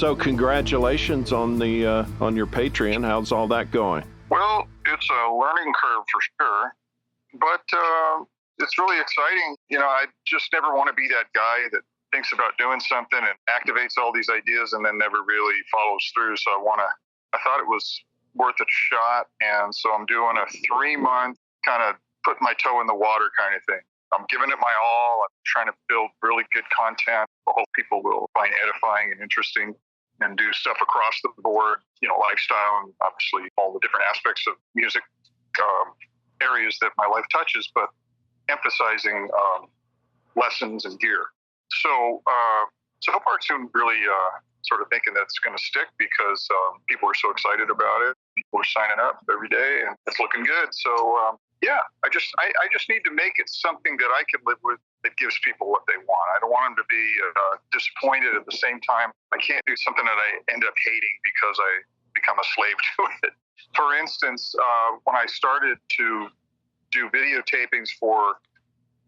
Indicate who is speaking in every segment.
Speaker 1: So congratulations on the on your Patreon. How's all that going?
Speaker 2: Well, it's a learning curve for sure, but it's really exciting. You know, I just never want to be that guy that thinks about doing something and activates all these ideas and then never really follows through. So I thought it was worth a shot. And so I'm doing a 3-month kind of put my toe in the water kind of thing. I'm giving it my all. I'm trying to build really good content. I hope people will find edifying and interesting and do stuff across the board, you know, lifestyle and obviously all the different aspects of music areas that my life touches, but emphasizing lessons and gear. So far it's been really sort of thinking that's going to stick because people are so excited about it. People are signing up every day and it's looking good. So I just need to make it something that I can live with that gives people what they want. I don't want them to be disappointed at the same time. I can't do something that I end up hating because I become a slave to it. For instance, when I started to do videotapings for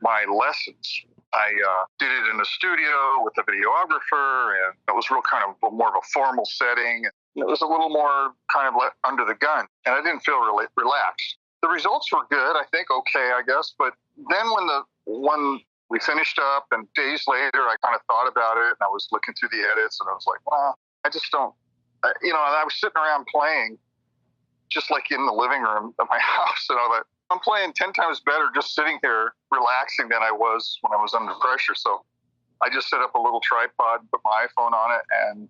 Speaker 2: my lessons, I did it in a studio with a videographer, and it was real kind of more of a formal setting. It was a little more kind of under the gun, and I didn't feel really relaxed. The results were good, I think, okay, I guess. But then when we finished up, and days later, I kind of thought about it, and I was looking through the edits, and I was like, well, I just don't, and I was sitting around playing, just like in the living room of my house, and I was like, I'm playing 10 times better just sitting here relaxing than I was when I was under pressure. So I just set up a little tripod, put my iPhone on it, and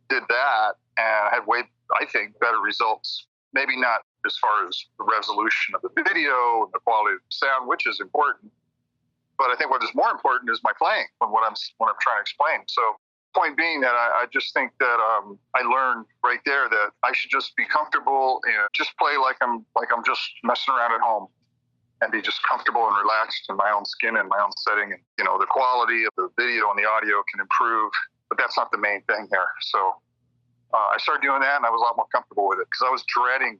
Speaker 2: did that, and I had I think, better results. Maybe not as far as the resolution of the video and the quality of the sound, which is important, but I think what is more important is my playing and what I'm trying to explain. So point being that I just think that I learned right there that I should just be comfortable and just play like I'm just messing around at home and be just comfortable and relaxed in my own skin and my own setting. And, the quality of the video and the audio can improve, but that's not the main thing here. So I started doing that and I was a lot more comfortable with it because I was dreading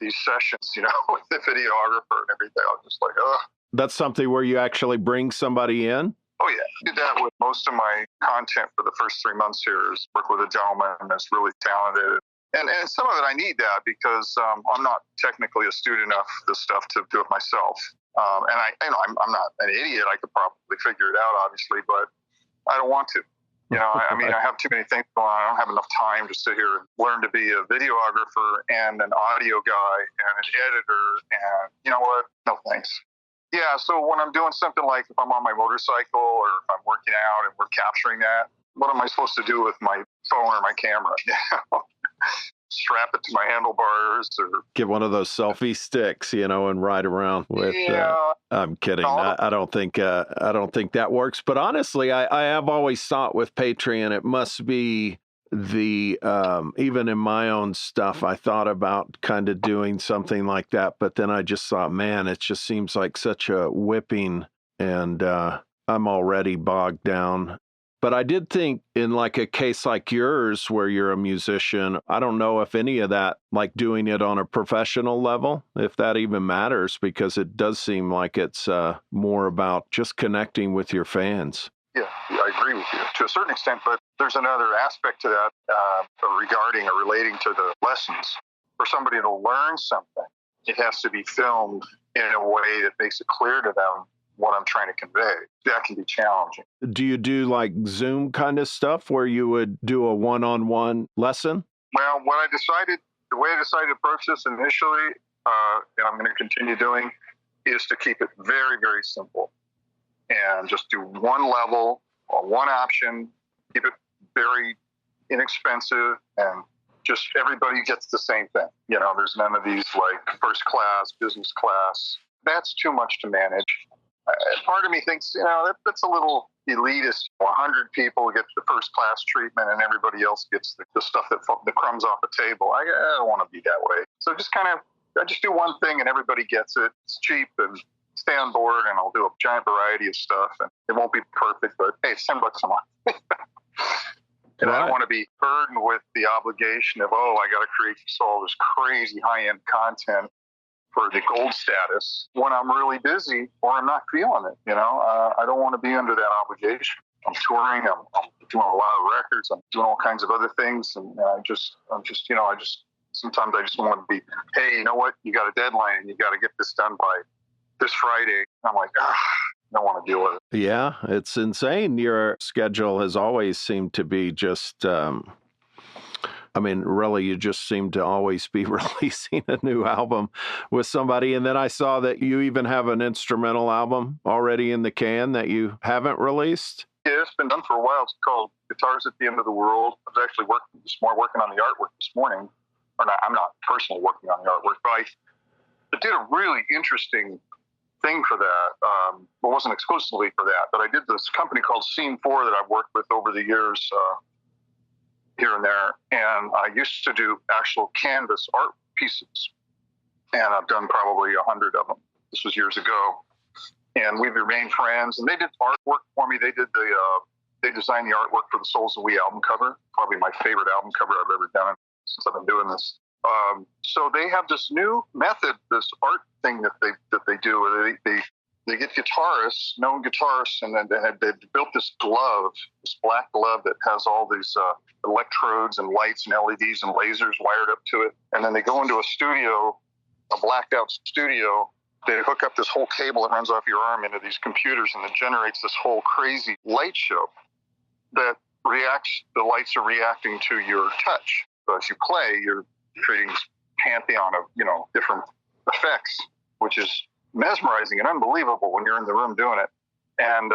Speaker 2: these sessions, with the videographer and everything. I was just like, ugh.
Speaker 1: That's something where you actually bring somebody in?
Speaker 2: Oh, yeah. I did that with most of my content for the first 3 months here is work with a gentleman that's really talented. And some of it I need that because I'm not technically astute enough this stuff to do it myself. And I'm not an idiot. I could probably figure it out, obviously, but I don't want to. I have too many things going on. I don't have enough time to sit here and learn to be a videographer and an audio guy and an editor. And you know what? No thanks. Yeah, so when I'm doing something like if I'm on my motorcycle or if I'm working out and we're capturing that, what am I supposed to do with my phone or my camera? Strap it to my handlebars or
Speaker 1: get one of those selfie sticks, and ride around with.
Speaker 2: Yeah.
Speaker 1: I'm kidding. I don't think that works. But honestly, I have always thought with Patreon, it must be the even in my own stuff, I thought about kind of doing something like that, but then I just thought, man, it just seems like such a whipping, and I'm already bogged down. But I did think in like a case like yours where you're a musician, I don't know if any of that, like doing it on a professional level, if that even matters, because it does seem like it's more about just connecting with your fans.
Speaker 2: Yeah, I agree with you to a certain extent, but there's another aspect to that regarding or relating to the lessons. For somebody to learn something, it has to be filmed in a way that makes it clear to them what I'm trying to convey. That can be challenging.
Speaker 1: Do you do like Zoom kind of stuff where you would do a one-on-one lesson?
Speaker 2: Well, the way I decided to approach this initially, and I'm going to continue doing, is to keep it very, very simple. And just do one level or one option, keep it very inexpensive, and just everybody gets the same thing. There's none of these like first class, business class. That's too much to manage. Part of me thinks, that's a little elitist. 100 people get the first class treatment and everybody else gets the stuff the crumbs off the table. I don't want to be that way. So I just do one thing and everybody gets it. It's cheap and stay on board, and I'll do a giant variety of stuff. And it won't be perfect, but hey, it's $10 a month. And right. I don't want to be burdened with the obligation of, I got to create all this crazy high-end content for the gold status when I'm really busy or I'm not feeling it. I don't want to be under that obligation. I'm touring. I'm doing a lot of records. I'm doing all kinds of other things, and sometimes I just want to be, hey, you know what? You got a deadline, and you got to get this done by this Friday. I'm like, I don't want to deal with it.
Speaker 1: Yeah, it's insane. Your schedule has always seemed to be just, really, you just seem to always be releasing a new album with somebody. And then I saw that you even have an instrumental album already in the can that you haven't released.
Speaker 2: Yeah, it's been done for a while. It's called Guitars at the End of the World. I was actually working on the artwork this morning. Or not, I'm not personally working on the artwork, but I did a really interesting thing for that. It wasn't exclusively for that, but I did this company called Scene 4 that I've worked with over the years here and there. And I used to do actual canvas art pieces. And I've done probably 100 of them. This was years ago. And we've remained friends. And they did artwork for me. They designed the artwork for the Souls of We album cover. Probably my favorite album cover I've ever done since I've been doing this. So they have this new method, this art thing that they do. They get guitarists, known guitarists, and then they built this glove, this black glove that has all these electrodes and lights and LEDs and lasers wired up to it. And then they go into a studio, a blacked out studio. They hook up this whole cable that runs off your arm into these computers, and it generates this whole crazy light show that the lights are reacting to your touch. So as you play, you're creating this pantheon of, different effects, which is mesmerizing and unbelievable when you're in the room doing it. And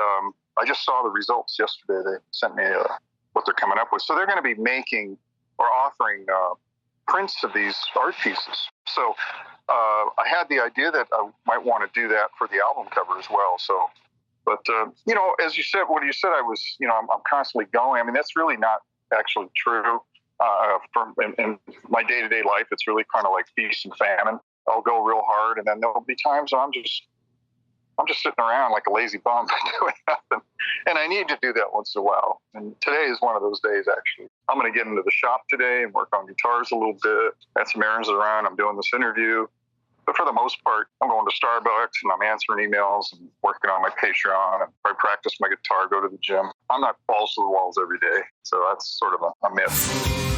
Speaker 2: I just saw the results yesterday. They sent me what they're coming up with. So they're going to be making or offering prints of these art pieces. So I had the idea that I might want to do that for the album cover as well. So, but as you said, I was, I'm constantly going. I mean, that's really not actually true. In my day-to-day life, it's really kind of like feast and famine. I'll go real hard, and then there'll be times when I'm just sitting around like a lazy bum doing nothing. And I need to do that once in a while. And today is one of those days, actually. I'm going to get into the shop today and work on guitars a little bit. Had some errands around. I'm doing this interview. But for the most part, I'm going to Starbucks and I'm answering emails and working on my Patreon. And I practice my guitar, go to the gym. I'm not balls to the walls every day. So that's sort of a myth.